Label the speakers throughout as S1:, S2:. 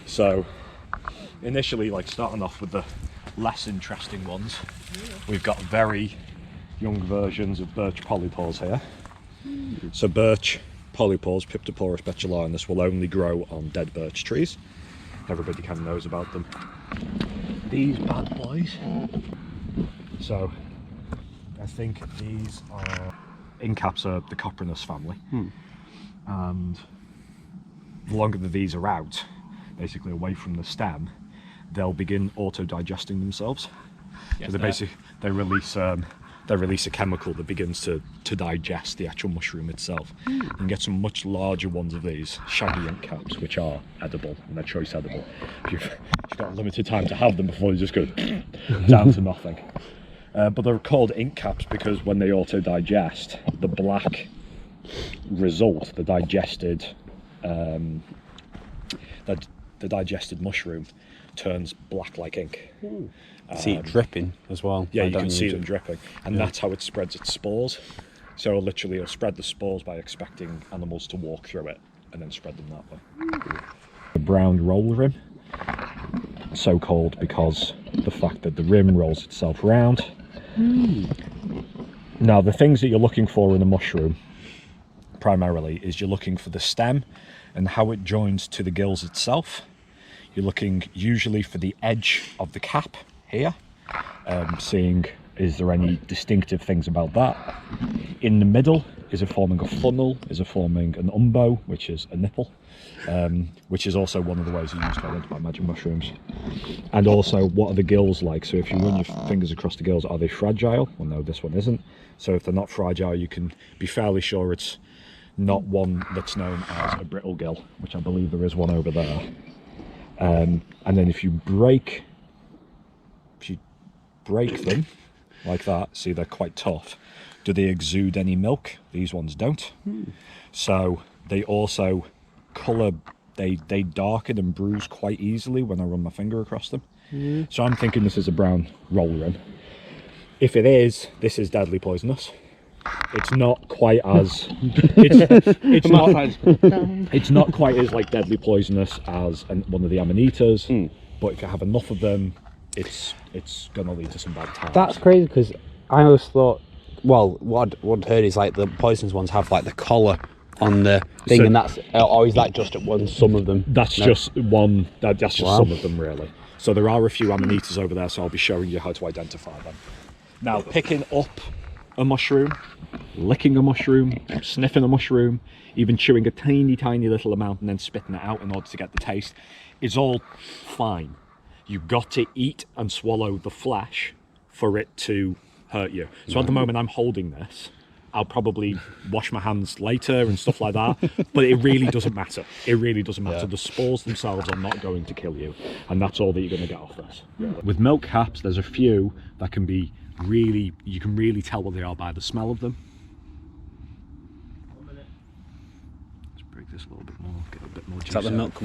S1: So initially, like starting off with the less interesting ones, we've got very young versions of birch polypores here. So birch polypores, Piptoporus betulinus, will only grow on dead birch trees. Everybody kind of knows about them. These bad boys. So I think these are incaps are the Coprinus family. And the longer that these are out, basically away from the stem, they'll begin auto-digesting themselves. Yes, so they release a chemical that begins to digest the actual mushroom itself. You can get some much larger ones of these shaggy ink caps, which are edible, and they're choice edible. You've got limited time to have them before they just go down to nothing. But they're called ink caps because when they auto-digest, the black result, the digested the digested mushroom turns black like ink.
S2: See it dripping as well.
S1: Yeah, you can see them dripping, and that's how it spreads its spores. So literally it'll spread the spores by expecting animals to walk through it and then spread them that way. The brown roll rim, so called because the fact that the rim rolls itself round. Now the things that you're looking for in a mushroom primarily is you're looking for the stem and how it joins to the gills itself. You're looking usually for the edge of the cap here, seeing is there any distinctive things about that. In the middle, is it forming a funnel? Is it forming an umbo, which is a nipple, which is also one of the ways you use to identify magic mushrooms. And also, what are the gills like? So if you run your fingers across the gills, are they fragile? Well, no, this one isn't. So if they're not fragile, you can be fairly sure it's not one that's known as a brittle gill, which I believe there is one over there. And then if you break them like that, see they're quite tough. Do they exude any milk? These ones don't. So they also colour, they darken and bruise quite easily when I run my finger across them. So I'm thinking this is a brown roll rim. If it is, this is deadly poisonous. It's not quite as it's not quite as like deadly poisonous as one of the amanitas, but if you have enough of them, it's gonna lead to some bad times.
S2: That's crazy because I always thought, well, what I'd heard is like the poisonous ones have like the collar on the thing, and that's always like just at one. Some of them.
S1: That's just one. That's just some of them really. So there are a few amanitas over there, so I'll be showing you how to identify them. Now, picking up a mushroom, licking a mushroom, sniffing a mushroom, even chewing a tiny little amount and then spitting it out in order to get the taste is all fine. You've got to eat and swallow the flesh for it to hurt you. So at the moment I'm holding this, I'll probably wash my hands later and stuff like that, but it really doesn't matter. It really doesn't matter. The spores themselves are not going to kill you, and that's all that you're going to get off this. With milk caps, there's a few that can be really, you can really tell what they are by the smell of them. Let's break this a little bit more, get a bit more juice.
S2: Is that the milk?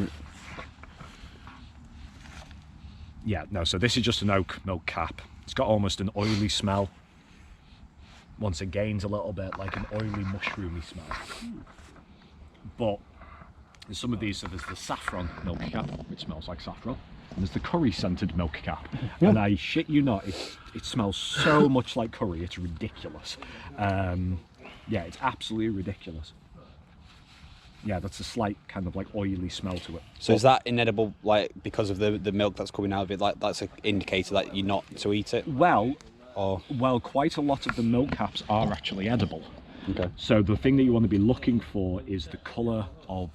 S1: Yeah, no, so this is just an oak milk cap. It's got almost an oily smell. Once it gains a little bit, like an oily, mushroomy smell. But there's some of these, so there's the saffron milk cap, which smells like saffron. And there's the curry scented milk cap. And I shit you not, it smells so much like curry, it's ridiculous. Yeah, it's absolutely ridiculous. Yeah, that's a slight kind of like oily smell to it.
S2: So is that inedible, like because of the milk that's coming out of it? Like that's an indicator that you're not to eat it?
S1: Well, quite a lot of the milk caps are actually edible.
S2: Okay.
S1: So the thing that you want to be looking for is the colour of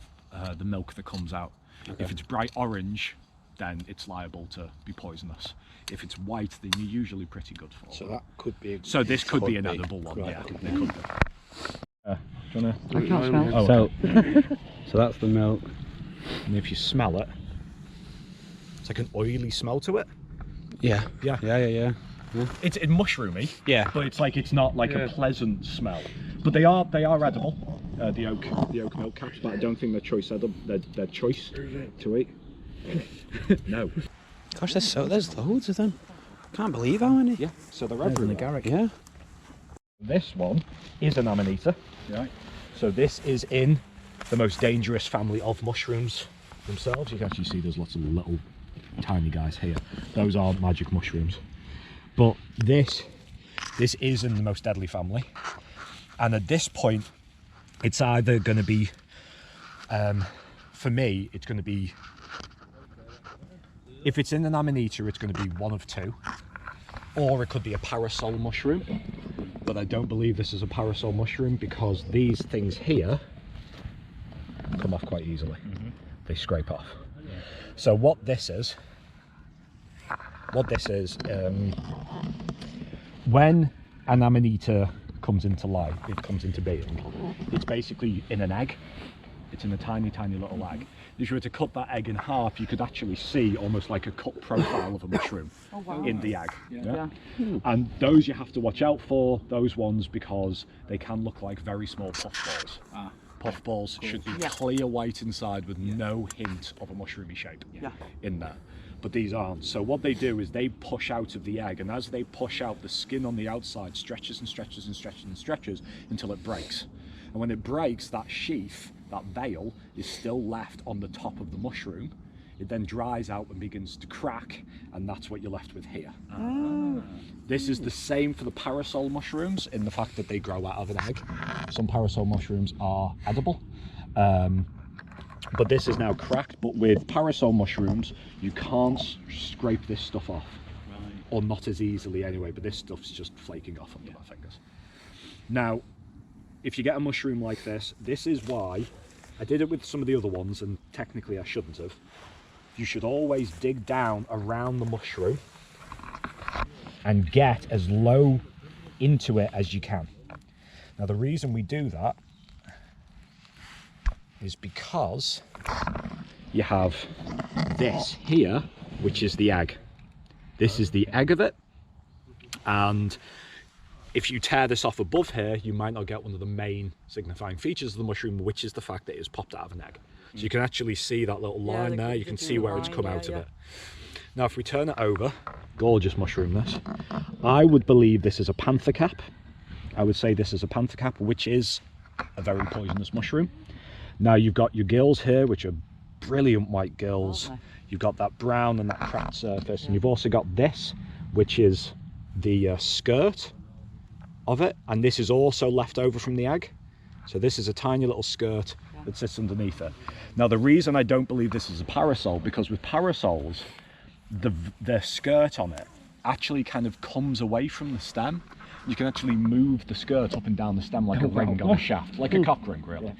S1: the milk that comes out. Okay. If it's bright orange, then it's liable to be poisonous. If it's white, then you're usually pretty good for it.
S3: So that could be.
S1: So this could be an edible one. Yeah, it could be. Do you wanna?
S3: I can't smell.
S1: Oh,
S2: So,
S1: okay.
S2: so that's the milk.
S1: And if you smell it, it's like an oily smell to it.
S2: Yeah.
S1: Yeah.
S2: Yeah.
S1: It's mushroomy.
S2: Yeah.
S1: But it's like it's not like a pleasant smell. But they are edible. The oak milk caps, but I don't think they're choice edible. They're choice to eat. No.
S2: Gosh, there's loads of them. Can't believe how many.
S1: Yeah. So they're everywhere.
S2: Garrick. Yeah.
S1: This one is an amanita.
S3: Right.
S1: So this is in the most dangerous family of mushrooms themselves. You can actually see there's lots of little tiny guys here. Those aren't magic mushrooms. But this is in the most deadly family. And at this point, it's either going to be, for me, it's going to be, if it's in an amanita, it's going to be one of two. Or it could be a parasol mushroom. But I don't believe this is a parasol mushroom because these things here come off quite easily. They scrape off. So what this is, when an amanita comes into life, it comes into being, it's basically in an egg. It's in a tiny little egg. If you were to cut that egg in half, you could actually see almost like a cut profile of a mushroom in the egg. And those you have to watch out for, those ones, because they can look like very small puffballs. Puffballs should be clear white inside with no hint of a mushroomy shape in there. But these aren't. So what they do is they push out of the egg, and as they push out, the skin on the outside stretches and stretches and stretches and stretches until it breaks. And when it breaks, that sheath, that veil, is still left on the top of the mushroom. It then dries out and begins to crack, and that's what you're left with here. This is the same for the parasol mushrooms in the fact that they grow out of an egg. Some parasol mushrooms are edible. But this is now cracked. But with parasol mushrooms, you can't scrape this stuff off, or not as easily anyway, but this stuff's just flaking off under my fingers. Now, if you get a mushroom like this, this is why I did it with some of the other ones, and technically I shouldn't have. You should always dig down around the mushroom and get as low into it as you can. Now the reason we do that is because you have this here, which is the egg. This is the egg of it, and if you tear this off above here, you might not get one of the main signifying features of the mushroom, which is the fact that it's popped out of an egg. So you can actually see that little line there, you can see where it's come out of it. Now if we turn it over, gorgeous mushroom this, I would believe this is a panther cap. I would say this is a panther cap, which is a very poisonous mushroom. Now you've got your gills here, which are brilliant white gills. You've got that brown and that cracked surface, and you've also got this, which is the skirt of it, and this is also left over from the egg. So this is a tiny little skirt that sits underneath it. Now the reason I don't believe this is a parasol, because with parasols, the skirt on it actually kind of comes away from the stem. You can actually move the skirt up and down the stem like a ring on a shaft, like a cock ring, really.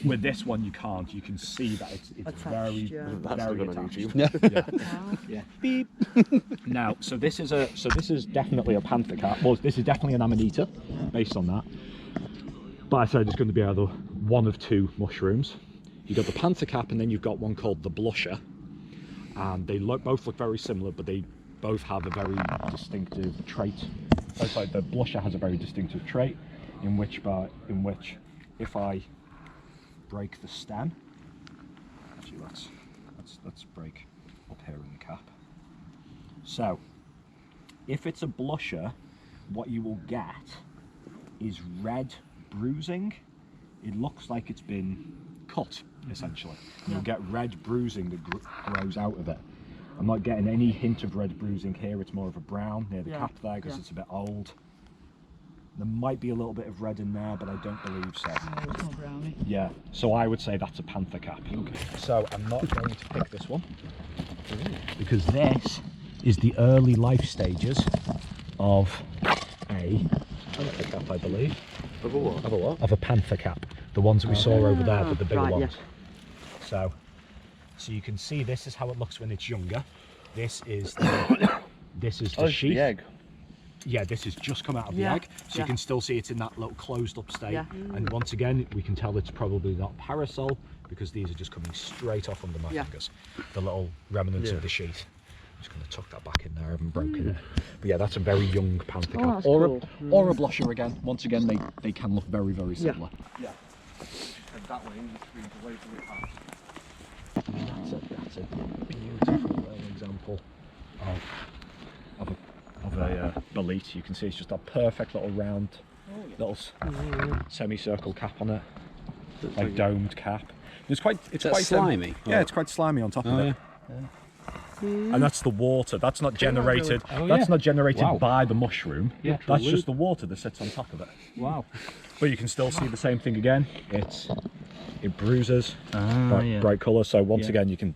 S1: With this one, you can't. You can see that it's very, very attached. Beep. Now, so this is definitely a panther cap. Well, this is definitely an amanita, based on that. But I said it's going to be either one of two mushrooms. You've got the panther cap, and then you've got one called the blusher, and they both look very similar, but they both have a very distinctive trait. So it's like the blusher has a very distinctive trait in which if I break the stem, actually let's break up here in the cap. So if it's a blusher, what you will get is red bruising. It looks like it's been cut, essentially. You'll get red bruising that grows out of it. I'm not getting any hint of red bruising here. It's more of a brown near the cap there because it's a bit old. There might be a little bit of red in there, but I don't believe so.
S3: No, it's not brownie.
S1: Yeah, so I would say that's a panther cap. Okay. So I'm not going to pick this one because this is the early life stages of a panther cap, I believe.
S2: Of a what?
S1: Of a what? Of a panther cap. The ones that we saw over there, the bigger ones. So you can see this is how it looks when it's younger. This is the sheath.
S4: The egg.
S1: Yeah, this has just come out of the egg, so you can still see it's in that little closed up state. And once again, we can tell it's probably not parasol because these are just coming straight off under my fingers. The little remnants of the sheath. I'm just going to tuck that back in there. I haven't broken it. But yeah, that's a very young panther cap. Or a blusher again. Once again, they can look very, very similar. Yeah. And that way, you screens away from the path. That's a beautiful little example of a bolete. You can see it's just a perfect little round, little semicircle cap on it, like domed cap. It's quite
S2: slimy.
S1: Yeah, it's quite slimy on top of it. And that's the water. That's not generated. That's not generated by the mushroom. That's just the water that sits on top of it.
S2: Wow.
S1: But you can still see the same thing again. It bruises, bright colour. So once again, you can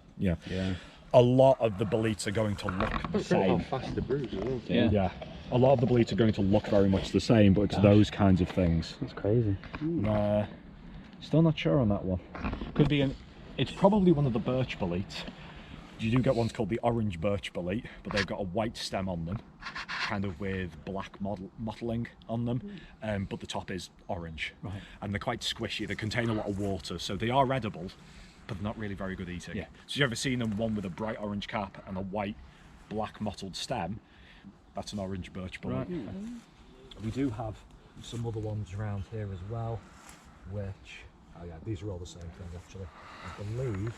S1: a lot of the boletes are going to look the same.
S3: How fast the bruise is.
S1: Yeah. A lot of the boletes are going to look very much the same, but it's those kinds of things.
S2: That's crazy.
S1: Still not sure on that one. Could be it's probably one of the birch boletes. You do get ones called the orange birch bolete, but they've got a white stem on them, kind of with black mottling on them, but the top is orange. Right. And they're quite squishy. They contain a lot of water, so they are edible, but they're not really very good eating. Yeah. So you've ever seen them, one with a bright orange cap and a white black mottled stem? That's an orange birch bolete. Right. We do have some other ones around here as well, which, these are all the same thing actually. I believe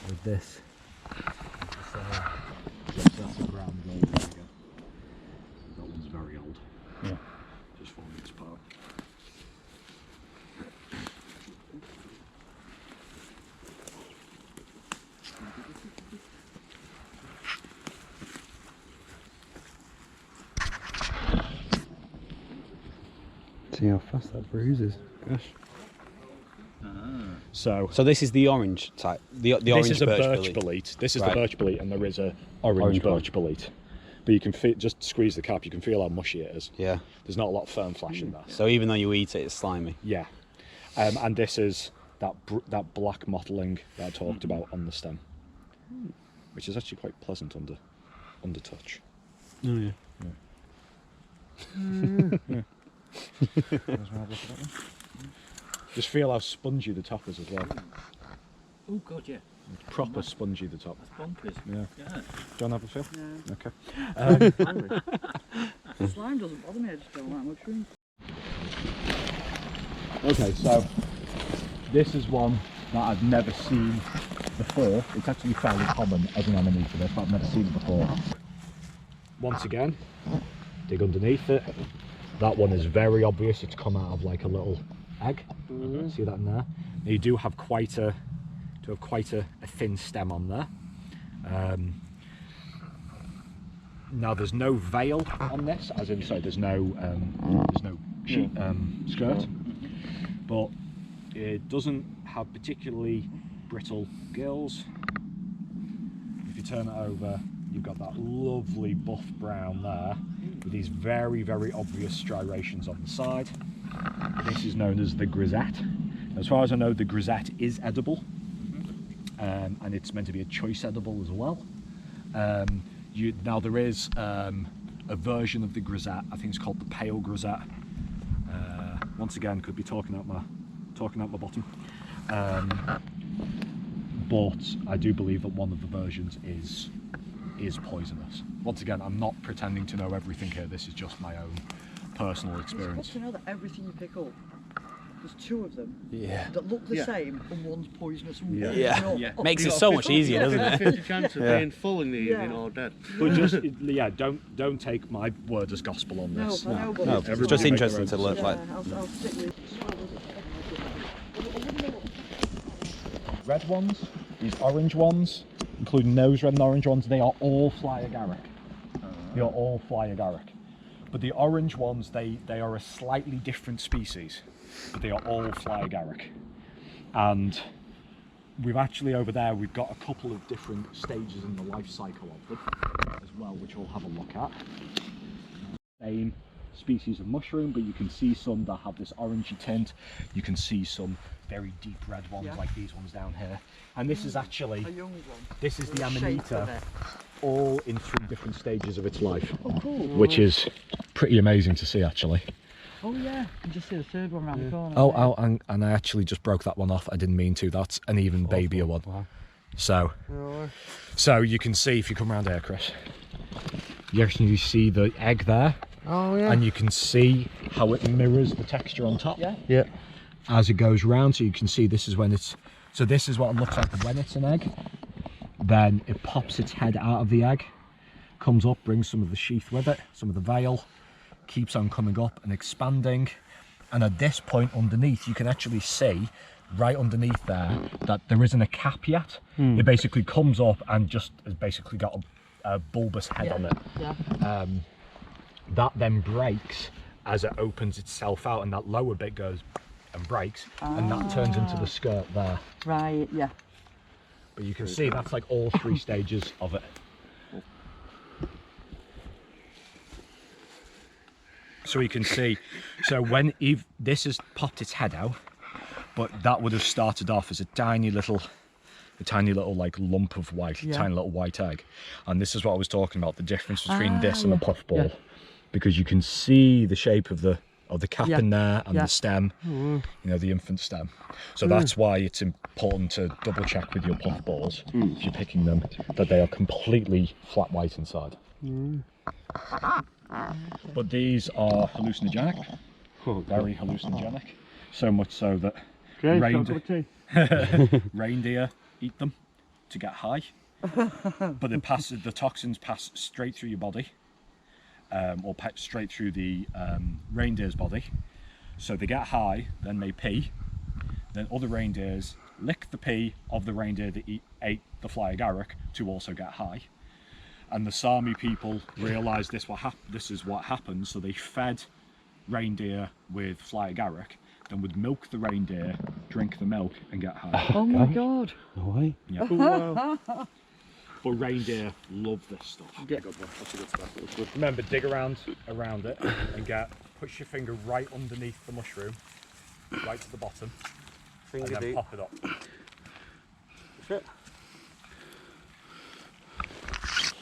S1: with this, that's a ground gold. There we go. That one's very old. Yeah. Just falling its apart.
S2: See how fast that bruises. Gosh.
S1: So
S2: this is the orange type. The
S1: this
S2: orange
S1: is a
S2: birch
S1: bolete. This is the birch bolete, and there is a orange birch bolete. But you can feel, just squeeze the cap, you can feel how mushy it is.
S2: Yeah.
S1: There's not a lot of firm flesh in there.
S2: So even though you eat it, it's slimy.
S1: Yeah. And this is that black mottling that I talked about on the stem, which is actually quite pleasant under touch.
S2: Oh yeah.
S1: Just feel how spongy the top is as well.
S3: Oh god, yeah.
S1: Proper spongy the top.
S3: That's bonkers.
S1: Yeah. Do you want to have a feel?
S3: No.
S1: Okay.
S4: Slime doesn't bother me, I just don't like mushrooms.
S1: Okay, so this is one that I've never seen before. It's actually fairly common as an enemy for this, but I've never seen it before. Once again, dig underneath it. That one is very obvious. It's come out of like a little egg. See that in there? Now you do have quite a thin stem on there. Now there's no veil on this, as in, so there's no sheet, skirt, but it doesn't have particularly brittle gills. If you turn it over, you've got that lovely buff brown there with these very, very obvious striations on the side. This is known as the grisette. As far as I know, the grisette is edible, and it's meant to be a choice edible as well. Now there is a version of the grisette. I think it's called the pale grisette. Once again, could be talking out my bottom. But I do believe that one of the versions is poisonous. Once again, I'm not pretending to know everything here. This is just my own personal experience.
S4: It's good to know that everything you pick up, there's two of them that look the same, and one's poisonous and one's not.
S2: Makes it so much easier, doesn't it?
S3: 50 chance of being full in the evening or dead.
S1: But just don't take my word as gospel on this.
S4: No, I know, but
S2: No, it's just interesting to look like.
S4: I'll stick with
S1: Red ones, these orange ones, including those red and orange ones, they are all fly agaric. They are all fly agaric. But the orange ones, they are a slightly different species, but they are all fly agaric. And we've actually over there, we've got a couple of different stages in the life cycle of them as well, which we'll have a look at. Same species of mushroom, but you can see some that have this orangey tint. You can see some very deep red ones
S4: Yeah.
S1: like these ones down here. And this is actually,
S4: A young one.
S1: this is the
S4: The shape of
S1: Amanita,
S4: it.
S1: all in 3 different stages of its life,
S4: Oh, cool.
S1: which is pretty amazing to see actually.
S4: Oh yeah, you just see the third one around the corner.
S1: Oh, and I actually just broke that one off. I didn't mean to. That's an even babier one.
S2: Wow.
S1: So you can see if you come around here, Chris, you actually see the egg there.
S3: Oh yeah.
S1: And you can see how it mirrors the texture on top.
S3: Yeah.
S1: As it goes round, so you can see this is when it's, so this is what it looks like when it's an egg. Then it pops its head out of the egg, comes up, brings some of the sheath with it, some of the veil, keeps on coming up and expanding. And at this point underneath, you can actually see right underneath there that there isn't a cap yet. It basically comes up and just has basically got a bulbous head on it.
S4: Yeah.
S1: That then breaks as it opens itself out, and that lower bit goes and breaks, and that turns into the skirt there.
S4: Right, yeah.
S1: But you can see that's like all 3 stages of it. So you can see, so when this has popped its head out, but that would have started off as a tiny little like lump of white,
S4: Yeah.
S1: tiny little white egg. And this is what I was talking about, the difference between this and a puffball, because you can see the shape of the cap in there and the stem, you know, the infant stem. So that's why it's important to double check with your puffballs if you're picking them that they are completely flat white inside. But these are hallucinogenic, very hallucinogenic, so much so that reindeer eat them to get high, but the toxins pass straight through your body, or straight through the reindeer's body, so they get high, then they pee, then other reindeers lick the pee of the reindeer that ate the fly agaric to also get high. And the Sami people realised this is what happened, so they fed reindeer with fly agaric, then would milk the reindeer, drink the milk and get high.
S4: Oh my god.
S2: No way.
S1: Yeah. Wow. But reindeer love this stuff.
S3: Yeah. That's a good stuff. That's good.
S1: Remember, dig around it and push your finger right underneath the mushroom, right to the bottom,
S3: Finger
S1: and then
S3: deep.
S1: pop it up.
S3: That's it.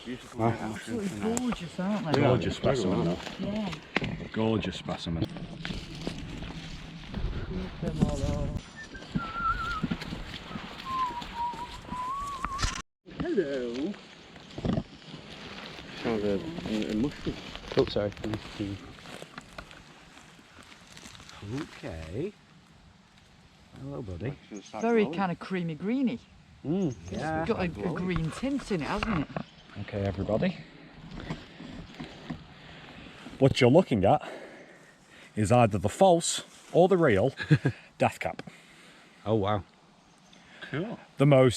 S3: Beautiful
S2: Wow.
S3: mushrooms.
S4: Absolutely gorgeous, aren't they?
S1: Gorgeous specimen, though.
S4: Yeah.
S1: Gorgeous specimen.
S3: Hello. Found a mushroom.
S2: Oh, sorry.
S1: Okay. Hello, buddy.
S4: Very kind of creamy greeny.
S1: Yeah.
S4: Got a green tint in it, hasn't it?
S1: Okay, everybody. What you're looking at is either the false or the real death cap.
S2: Oh wow.
S3: Cool.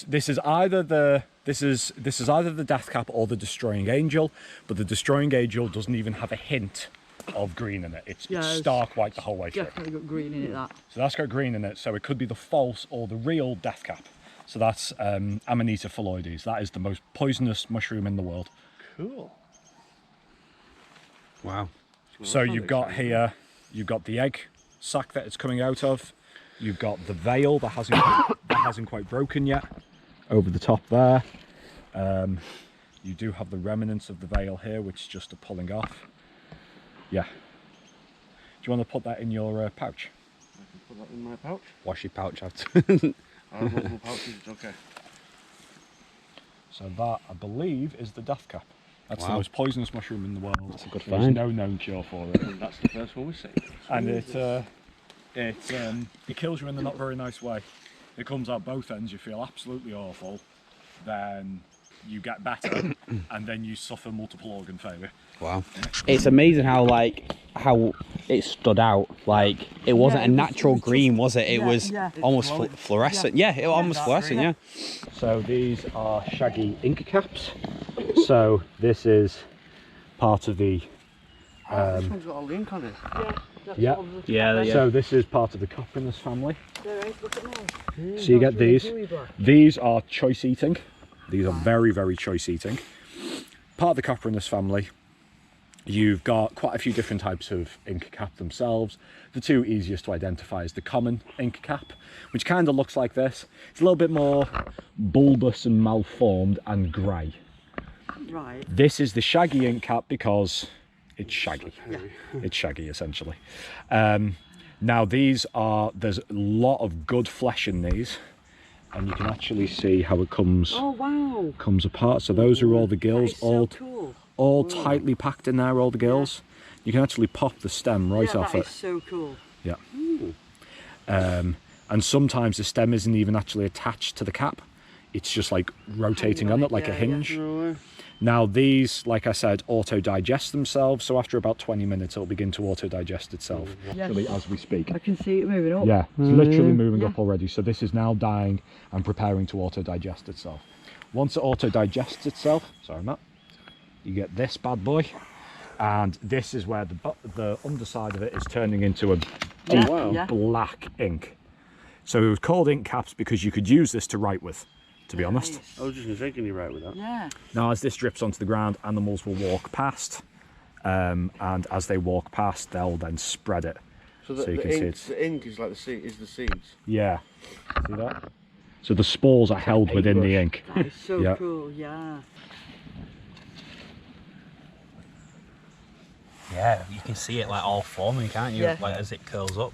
S1: This is either the death cap or the destroying angel, but the destroying angel doesn't even have a hint of green in it. It's stark white the whole way through.
S4: Definitely got green in it, that.
S1: So that's got green in it, so it could be the false or the real death cap. So that's Amanita phalloides. That is the most poisonous mushroom in the world.
S3: Cool.
S2: Wow.
S1: So you've got here, you've got the egg sac that it's coming out of. You've got the veil that hasn't quite broken yet over the top there. You do have the remnants of the veil here, which is just a pulling off. Yeah. Do you want to put that in your pouch?
S3: I can put that in my pouch.
S2: Wash your pouch out.
S3: I have multiple pouches, it's okay.
S1: So that, I believe, is the death cap. That's the
S2: Wow.
S1: most poisonous mushroom in the world.
S2: That's a good
S1: There's
S2: find.
S1: no known cure for it.
S3: And that's the first one we see.
S1: And it kills you in a not very nice way. It comes out both ends, you feel absolutely awful, then you get better, and then you suffer multiple organ failure.
S2: Wow. It's amazing how it stood out. Like it wasn't
S4: Yeah,
S2: a
S4: it was
S2: natural
S4: just-
S2: green, was it? It
S4: yeah,
S2: was
S4: yeah.
S2: almost
S3: glowing.
S2: fluorescent. Yeah, it was almost
S4: dark
S2: fluorescent.
S4: green.
S2: Yeah.
S1: So these are shaggy Inca caps. So this is part of the,
S3: This one's got a link on it.
S1: yeah.
S2: Yeah.
S1: So this is part of the Coprinus family.
S4: Look at now.
S1: So you get these. These are choice eating. These are very, very choice eating. Part of the Coprinus family. You've got quite a few different types of ink cap themselves. The two easiest to identify is the common ink cap, which kind of looks like this. It's a little bit more bulbous and malformed and grey.
S4: Right.
S1: This is the shaggy ink cap because it's shaggy. It's shaggy essentially. Now there's a lot of good flesh in these, and you can actually see how it comes apart. So those are all the gills, all tightly packed in there, all the gills. You can actually pop the stem right off it.
S4: That is so cool.
S1: Yeah. And sometimes the stem isn't even actually attached to the cap. It's just like rotating on it like a hinge. Now these, like I said, auto-digest themselves, so after about 20 minutes it'll begin to auto-digest itself, actually, as we speak.
S4: I can see it moving up.
S1: Yeah, it's literally moving up already, so this is now dying and preparing to auto-digest itself. Once it auto-digests itself, sorry Matt, you get this bad boy, and this is where the underside of it is turning into a deep black ink. So it was called ink caps because you could use this to write with, to be honest.
S3: I was just going to say, can you write with that?
S4: Yeah.
S1: Now as this drips onto the ground, animals will walk past, and as they walk past they'll then spread it.
S3: So the ink is like the seeds?
S1: Yeah, see that? So the spores are held within the ink.
S4: That is so cool, yeah.
S2: Yeah, you can see it like all forming, can't you? Like as it curls up.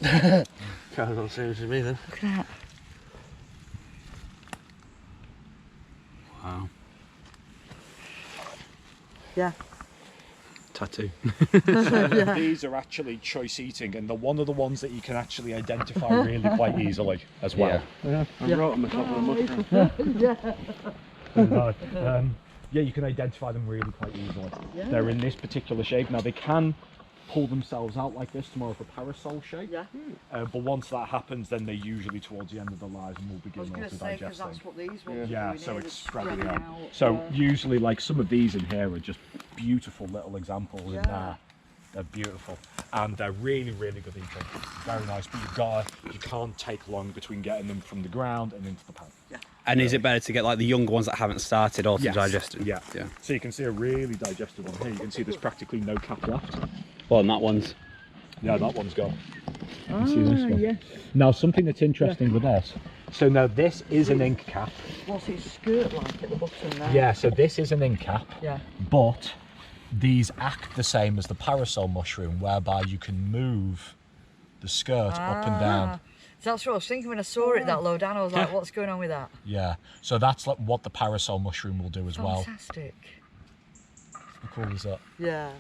S3: Carries on same as me then.
S4: Look at that.
S2: Wow.
S4: Yeah.
S2: Tattoo.
S1: These are actually choice eating, and they're one of the ones that you can actually identify really quite easily as well.
S3: I wrote on the top of the mushroom.
S1: Yeah, you can identify them really quite easily. They're in this particular shape. Now they can pull themselves out like this to more of a parasol shape. But once that happens, then they're usually towards the end of their lives and will begin auto-digesting.
S4: That's what these ones
S1: Yeah,
S4: are
S1: so
S4: doing,
S1: it's spreading out.
S4: out.
S1: So usually, like some of these in here are just beautiful little examples in there. They're beautiful, and they're really, really good eating. Very nice, but you can't take long between getting them from the ground and into the pan.
S2: And is it better to get like the younger ones that haven't started auto-digesting?
S1: Yeah. So you can see a really digested one here. You can see there's practically no cap left.
S2: Well, and that one's...
S1: Yeah, that one's gone. You can see this one. Now, something that's interesting with this. So now this is an ink cap.
S4: What's its skirt like at the bottom there?
S1: Yeah, so this is an ink cap.
S4: Yeah.
S1: But these act the same as the parasol mushroom, whereby you can move the skirt up and down.
S4: So that's what I was thinking when I saw it that low down. I was like, what's going on with that?
S1: Yeah, so that's like what the parasol mushroom will do as well.
S4: Fantastic.
S1: How cool is that?
S4: Yeah.